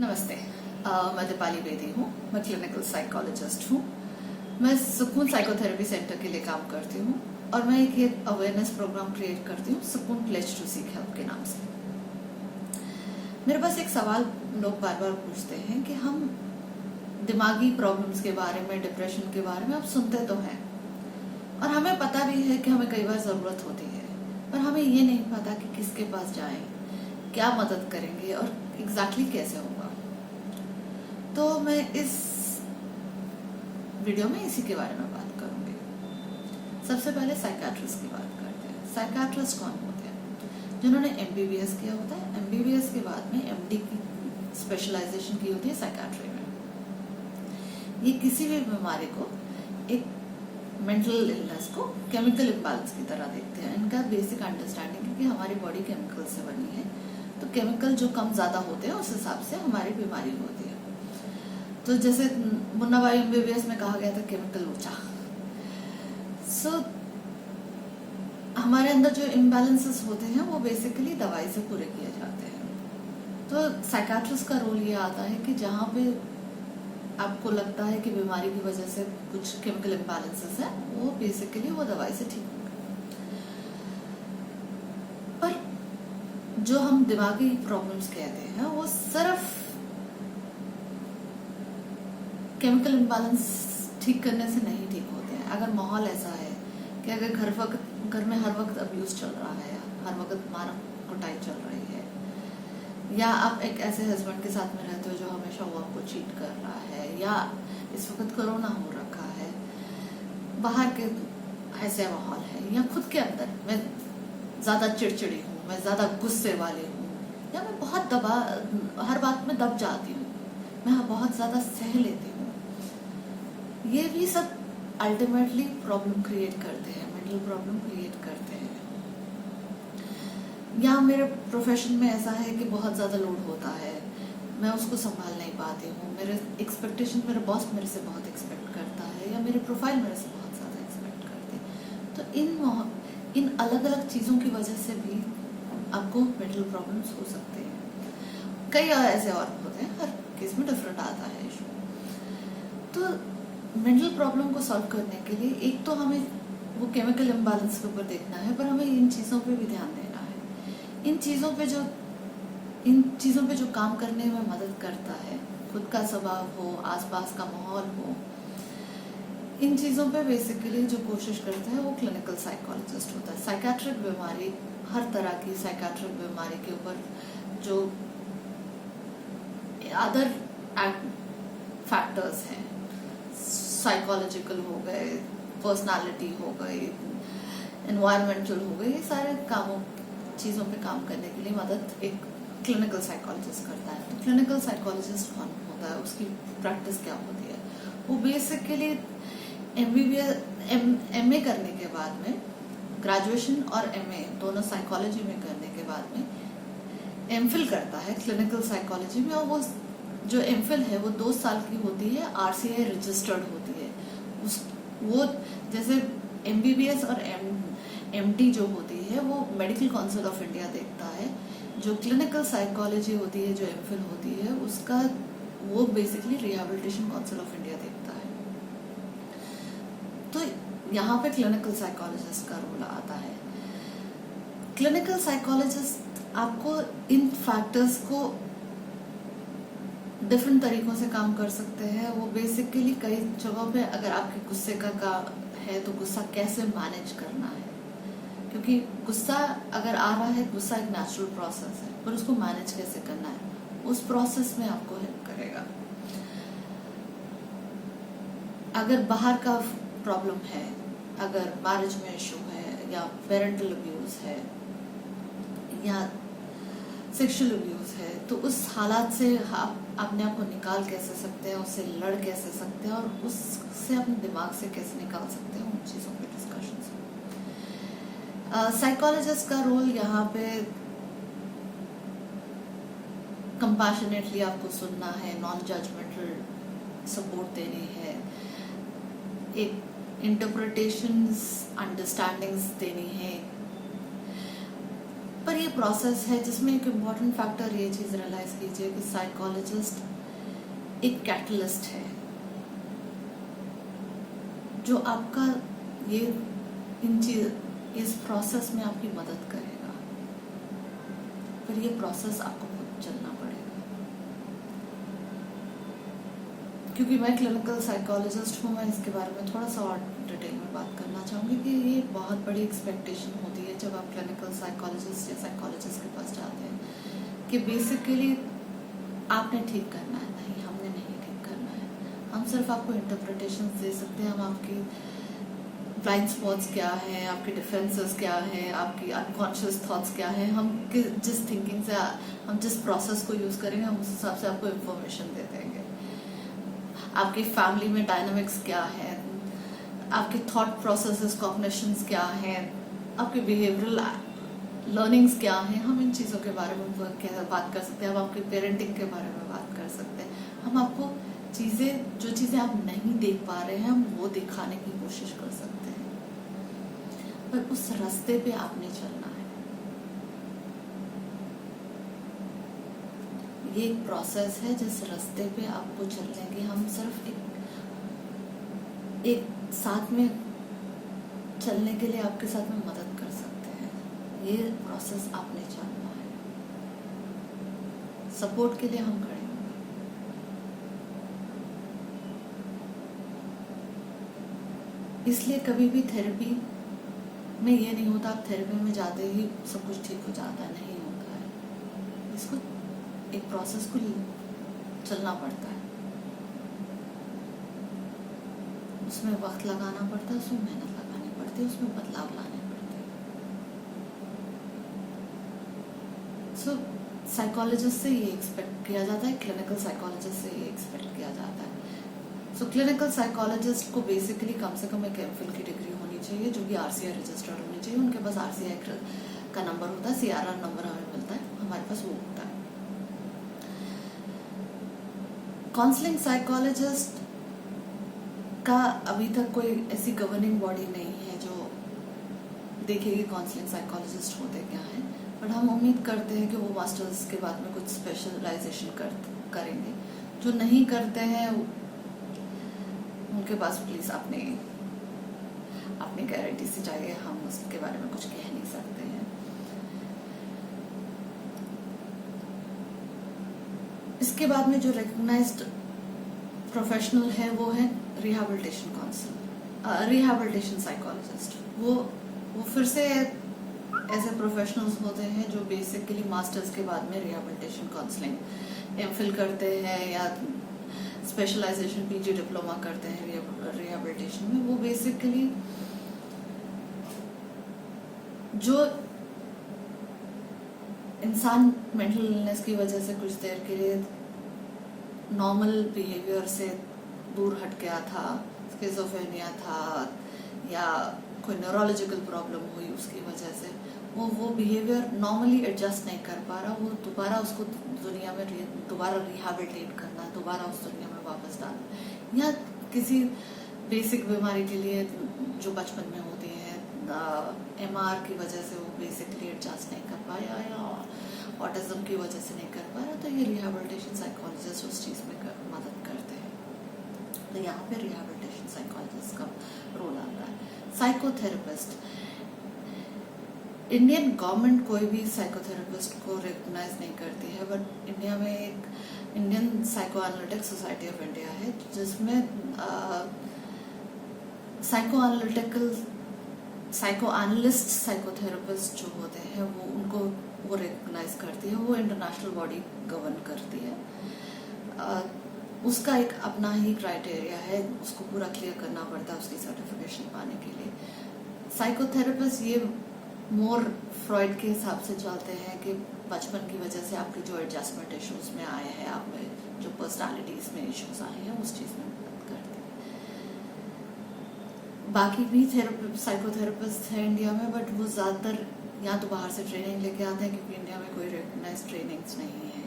नमस्ते। मैं दीपाली बेदी हूँ। मैं क्लिनिकल साइकोलॉजिस्ट हूँ। मैं सुकून साइकोथेरेपी सेंटर के लिए काम करती हूँ और मैं एक अवेयरनेस प्रोग्राम क्रिएट करती हूँ, सुकून प्लेज टू सीक हेल्प के नाम से। मेरे पास एक सवाल लोग बार बार पूछते हैं कि हम दिमागी प्रॉब्लम्स के बारे में, डिप्रेशन के बारे में अब सुनते तो हैं और हमें पता भी है कि हमें कई बार ज़रूरत होती है, पर हमें ये नहीं पता कि किसके पास जाएं, क्या मदद करेंगे और एग्जैक्टली कैसे होगा। तो मैं इस वीडियो में इसी के बारे में बात करूंगी। सबसे पहले साइकियाट्रिस्ट की बात करते हैं। साइकियाट्रिस्ट कौन होते हैं? जिन्होंने एमबीबीएस किया होता है। एमबीबीएस के बाद में एमडी की स्पेशलाइजेशन की होती है साइकियाट्री में। ये किसी भी बीमारी को, एक मेंटल इलनेस को केमिकल इम्बैलेंस की तरह देखते हैं। इनका बेसिक अंडरस्टैंडिंग है कि हमारी बॉडी केमिकल से बनी है, तो केमिकल जो कम ज्यादा होते हैं उस हिसाब से हमारी बीमारी होती है। तो जैसे मुन्ना भाई एमबीबीएस में कहा गया था केमिकल ऊंचा। हमारे अंदर जो इम्बैलेंसेस होते हैं वो बेसिकली दवाई से पूरे किए जाते हैं। तो साइकियाट्रिस्ट का रोल ये आता है कि जहाँ पे आपको लगता है कि बीमारी की वजह से कुछ केमिकल इम्बैलेंसेस है, वो बेसिकली वो दवाई से ठीक होंगे। पर जो हम दिमागी प्रॉब्लम्स कहते हैं वो सिर्फ केमिकल इम्बैलेंस ठीक करने से नहीं ठीक होते हैं। अगर माहौल ऐसा है कि अगर घर में हर वक्त अब्यूज चल रहा है, हर वक्त मार कुटाई चल रही है, या आप एक ऐसे हस्बैंड के साथ में रहते हो जो हमेशा वो आपको चीट कर रहा है, या इस वक्त कोरोना हो रखा है, बाहर के ऐसे माहौल है, या खुद के अंदर मैं ज्यादा चिड़चिड़ी हूँ, मैं ज्यादा गुस्से वाली हूँ, या मैं बहुत हर बात में दब जाती हूँ, मैं बहुत ज्यादा सह लेती हूँ, ये भी सब अल्टीमेटली प्रॉब्लम क्रिएट करते हैं, मेंटल प्रॉब्लम क्रिएट करते हैं। या मेरे प्रोफेशन में ऐसा है कि बहुत ज्यादा लोड होता है, मैं उसको संभाल नहीं पाती हूँ, मेरे एक्सपेक्टेशन, मेरे बॉस मेरे से बहुत एक्सपेक्ट करता है, या मेरे प्रोफाइल मेरे से बहुत ज्यादा एक्सपेक्ट करते हैं। तो इन अलग अलग चीजों की वजह से भी आपको मेंटल प्रॉब्लम्स हो सकते हैं। कई ऐसे और होते हैं, हर केस में डिफरेंट आता है इशू। तो मेंटल प्रॉब्लम को सॉल्व करने के लिए एक तो हमें वो केमिकल इम्बैलेंस के ऊपर देखना है, पर हमें इन चीज़ों पे भी ध्यान देना है। इन चीज़ों पे जो काम करने में मदद करता है, खुद का स्वभाव हो, आसपास का माहौल हो, इन चीज़ों पे बेसिकली जो कोशिश करता है वो क्लिनिकल साइकोलॉजिस्ट होता है। साइकियाट्रिक बीमारी, हर तरह की साइकियाट्रिक बीमारी के ऊपर जो अदर फैक्टर्स हैं, साइकोलॉजिकल हो गए, पर्सनालिटी हो गई, एनवायरमेंटल हो गए, ये सारे चीज़ों पे काम करने के लिए मदद एक क्लिनिकल साइकोलॉजिस्ट करता है। तो क्लिनिकल साइकोलॉजिस्ट कौन होता है, उसकी प्रैक्टिस क्या होती है? वो बेसिकली एमए करने के बाद में, ग्रेजुएशन और एमए दोनों साइकोलॉजी में करने के बाद में एमफिल करता है क्लिनिकल साइकोलॉजी में। और वो जो एमफिल है वो 2 साल की होती है, आरसीआई रजिस्टर्ड होती है। वो जैसे एमबीबीएस और एमडी जो होती है वो मेडिकल काउंसिल ऑफ इंडिया देखता है। जो क्लिनिकल साइकोलॉजी होती है, जो एमफिल होती है, उसका वो basically rehabilitation council of India देखता है। तो यहाँ पे क्लिनिकल साइकोलॉजिस्ट का रोल आता है। क्लिनिकल साइकोलॉजिस्ट आपको इन फैक्टर्स को डिफरेंट तरीकों से काम कर सकते हैं। वो बेसिकली कई जगहों पे, अगर आपके गुस्से का है तो गुस्सा कैसे मैनेज करना है, क्योंकि गुस्सा अगर आ रहा है, गुस्सा एक नेचुरल प्रोसेस है, पर उसको मैनेज कैसे करना है, उस प्रोसेस में आपको हेल्प करेगा। अगर बाहर का प्रॉब्लम है, अगर मैरिज में इशू है, या पेरेंटल अब्यूज है, या सेक्सुअल अब्यूज है, तो उस हालात से आप अपने आप को निकाल कैसे सकते हैं, उससे लड़ कैसे सकते हैं, और उससे अपने दिमाग से कैसे निकाल सकते हैं, उन चीज़ों पे डिस्कशन। साइकोलॉजिस्ट का रोल यहाँ पे कंपैशनेटली आपको सुनना है, नॉन जजमेंटल सपोर्ट देनी है, एक इंटरप्रिटेशंस, अंडरस्टैंडिंग्स देनी है, पर ये प्रोसेस है जिसमें एक इम्पॉर्टेंट फैक्टर ये चीज़ रियलाइज कीजिए कि साइकोलॉजिस्ट एक कैटलिस्ट है जो आपका ये इस प्रोसेस में आपकी मदद करेगा। पर ये प्रोसेस आपको खुद चलना पड़ेगा। क्योंकि मैं क्लिनिकल साइकोलॉजिस्ट हूँ, मैं इसके बारे में थोड़ा सा और डिटेल में बात करना चाहूँगी कि ये बहुत बड़ी एक्सपेक्टेशन होती है जब आप क्लिनिकल साइकोलॉजिस्ट या साइकोलॉजिस्ट के पास जाते हैं कि बेसिकली आपने ठीक करना है। नहीं, हमने नहीं ठीक करना है। हम सिर्फ आपको इंटरप्रिटेशन दे सकते हैं। हम आपकी ब्लाइंड स्पॉट्स क्या है, आपके डिफेंसेस क्या है, आपकी अनकॉन्शियस थॉट्स क्या है, हम जिस थिंकिंग से हम जिस प्रोसेस को यूज करेंगे हम उस हिसाब से आपको इंफॉर्मेशन दे देंगे। आपकी फैमिली में डायनामिक्स क्या है, आपके थॉट प्रोसेसेस कॉग्निशंस क्या है, आपके बिहेवियरल लर्निंग्स क्या है, हम इन चीज़ों के बारे में बात कर सकते हैं। हम आपके पेरेंटिंग के बारे में बात कर सकते हैं। हम आपको जो चीज़ें आप नहीं देख पा रहे हैं हम वो दिखाने की कोशिश कर सकते हैं। पर उस रास्ते पे आपने चलना है। ये एक प्रोसेस है जिस रास्ते पे आपको चलने की हम सिर्फ एक साथ में चलने के लिए आपके साथ में मदद कर सकते हैं। ये प्रोसेस आपने चलना है। सपोर्ट के लिए हम खड़े होंगे। इसलिए कभी भी थेरेपी में ये नहीं होता आप थेरेपी में जाते ही सब कुछ ठीक हो जाता है। नहीं होता है। इसको एक प्रोसेस को चलना पड़ता है। उसमें वक्त लगाना पड़ता है, उसमें मेहनत लगानी पड़ती है, उसमें बदलाव लाने पड़ते हैं। सो साइकोलॉजिस्ट से ये एक्सपेक्ट किया जाता है, क्लिनिकल साइकोलॉजिस्ट से ये एक्सपेक्ट किया जाता है। सो क्लिनिकल साइकोलॉजिस्ट को बेसिकली कम से कम एक एमफिल की डिग्री होनी चाहिए जो कि आरसीआई रजिस्टर्ड होनी चाहिए। उनके पास आरसीआई का नंबर होता है, सीआरआर नंबर हमें मिलता है, हमारे पास वो होता है। काउंसलिंग साइकोलॉजिस्ट का अभी तक कोई ऐसी गवर्निंग बॉडी नहीं है जो देखेगी काउंसलिंग साइकोलॉजिस्ट होते क्या हैं। बट हम उम्मीद करते हैं कि वो मास्टर्स के बाद में कुछ स्पेशलाइजेशन करेंगे। जो नहीं करते हैं उनके पास प्लीज अपनी गारंटी से चाहिए। हम उसके बारे में कुछ कह नहीं सकते हैं। इसके बाद में जो रिकॉग्नाइज्ड प्रोफेशनल है वो है रिहैबिलिटेशन काउंसलर, रिहैबिलिटेशन साइकोलॉजिस्ट। वो फिर से ऐसे प्रोफेशनल्स होते हैं जो बेसिकली मास्टर्स के बाद में रिहैबिलिटेशन काउंसलिंग एमफिल करते हैं या स्पेशलाइजेशन पीजी डिप्लोमा करते हैं रिहैबिलिटेशन में। वो बेसिकली जो इंसान मेंटल इलनेस की वजह से कुछ देर के लिए नॉर्मल बिहेवियर से दूर हट गया था, स्किज़ोफ्रेनिया था या कोई न्यूरोलॉजिकल प्रॉब्लम हुई उसकी वजह से वो बिहेवियर नॉर्मली एडजस्ट नहीं कर पा रहा, वो दोबारा उसको दुनिया में दोबारा रिहैबिलिटेट करना, दोबारा उस दुनिया में वापस डालना, या किसी बेसिक बीमारी के लिए जो बचपन में होती है एमआर की वजह से वो बेसिकली एडजस्ट नहीं कर पाया या ऑटिज्म की वजह से नहीं कर पाया, तो ये रिहैबिलिटेशन साइकोलॉजिस्ट उस चीज़ में मदद करते हैं। तो यहाँ पे रिहैबिलिटेशन साइकोलॉजिस्ट का रोल आता है। साइकोथेरेपिस्ट, इंडियन गवर्नमेंट कोई भी साइकोथेरेपिस्ट को रिकॉग्नाइज नहीं करती है, बट इंडिया में एक Indian psycho analytic society of India है जिसमें साइको एनालिस्ट साइकोथेरेपिस्ट जो होते हैं वो रिकॉग्नाइज करती है। वो इंटरनेशनल बॉडी गवर्न करती है। उसका एक अपना ही क्राइटेरिया है, उसको पूरा क्लियर करना पड़ता है उसकी सर्टिफिकेशन पाने के लिए। साइकोथेरेपिस्ट ये मोर फ्रॉइड के हिसाब से चलते हैं कि बचपन की वजह से आपके जो एडजस्टमेंट इश्यूज में आए हैं, आप में जो पर्सनालिटीज में इश्यूज आए हैं उस चीज़ में मदद करते हैं। बाकी भी साइकोथेरेपिस्ट है इंडिया में, बट वो ज़्यादातर या तो बाहर से ट्रेनिंग लेके आते हैं क्योंकि इंडिया में कोई रिकॉग्नाइज्ड ट्रेनिंग्स नहीं है।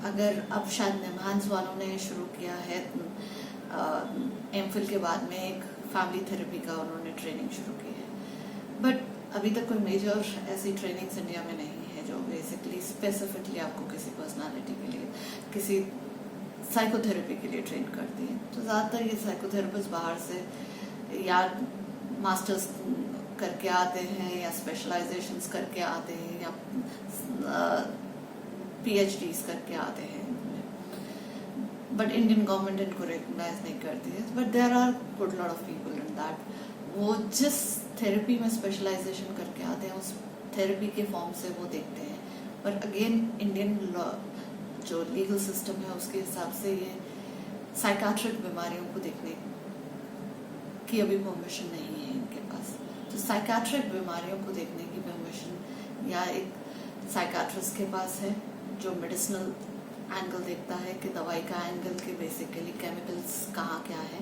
अगर अब शायद निम्हांस वालों ने शुरू किया है एमफिल के बाद में एक फैमिली थेरेपी का उन्होंने ट्रेनिंग शुरू की है, बट अभी तक कोई मेजर ऐसी ट्रेनिंग्स इंडिया में नहीं है जो बेसिकली स्पेसिफिकली आपको किसी पर्सनालिटी के लिए, किसी साइकोथेरेपी के लिए ट्रेन करती है। तो ज़्यादातर ये साइकोथेरेपिस्ट बाहर से या मास्टर्स करके आते हैं या स्पेशलाइजेशंस करके आते हैं या PhDs करके आते हैं, बट इंडियन गवर्नमेंट इनको रिकॉग्नाइज नहीं करती है। But there are good lot of people in that, वो जिस थेरेपी में स्पेशलाइजेशन करके आते हैं उस थेरेपी के फॉर्म से वो देखते हैं। पर अगेन इंडियन लॉ जो लीगल सिस्टम है उसके हिसाब से ये साइकाट्रिक बीमारियों को देखने की अभी परमिशन नहीं है इनके पास। तो साइकाट्रिक बीमारियों को देखने की परमिशन या एक साइकाट्रिस्ट के पास है जो मेडिसिनल एंगल देखता है कि दवाई का एंगल के बेसिकली केमिकल्स कहाँ क्या है।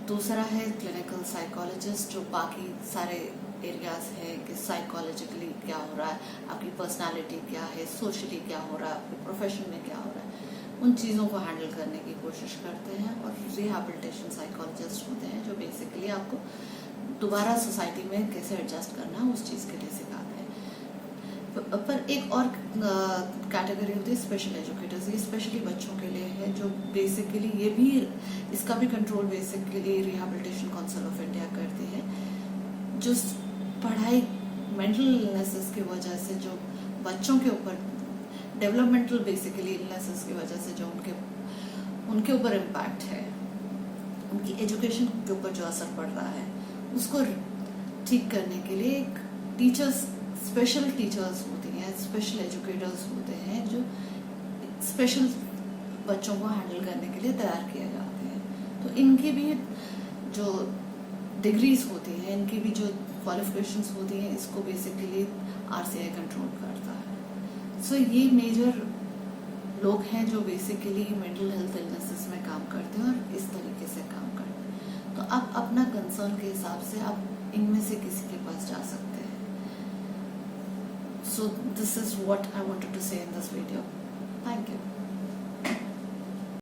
दूसरा है क्लिनिकल साइकोलॉजिस्ट जो बाकी सारे एरियाज है कि साइकोलॉजिकली क्या हो रहा है, आपकी पर्सनालिटी क्या है, सोशली क्या हो रहा है, आपके प्रोफेशन में क्या हो रहा है, उन चीज़ों को हैंडल करने की कोशिश करते हैं। और रिहैबिलिटेशन साइकोलॉजिस्ट होते हैं जो बेसिकली आपको दोबारा सोसाइटी में कैसे एडजस्ट करना है उस चीज़ के लिए सिखाते हैं। पर एक और कैटेगरी होती है स्पेशल एजुकेटर्स, ये स्पेशली बच्चों के लिए है जो बेसिकली ये भी इसका भी control basically rehabilitation council of India करती है। जो पढ़ाई मेंटल इलनेसेस की वजह से जो बच्चों के ऊपर डेवलपमेंटल बेसिकली इलनेसेस की वजह से जो उनके ऊपर इम्पैक्ट है, उनकी एजुकेशन के ऊपर जो असर पड़ रहा है उसको ठीक करने के लिए एक टीचर्स, स्पेशल टीचर्स होती हैं, स्पेशल एजुकेटर्स होते हैं जो स्पेशल बच्चों को हैंडल करने के लिए तैयार किए जाते हैं। तो इनकी भी जो डिग्रीज होती हैं, इनकी भी जो क्वालिफिकेशंस होती हैं, इसको बेसिकली RCI कंट्रोल करता है। सो ये मेजर लोग हैं जो बेसिकली मेंटल हेल्थ इलनेसेस में काम करते हैं और इस तरीके से काम करते हैं। तो आप अपना कंसर्न के हिसाब से आप इनमें से किसी के पास जा सकते हैं। So this is what I wanted to say in this video. Thank you.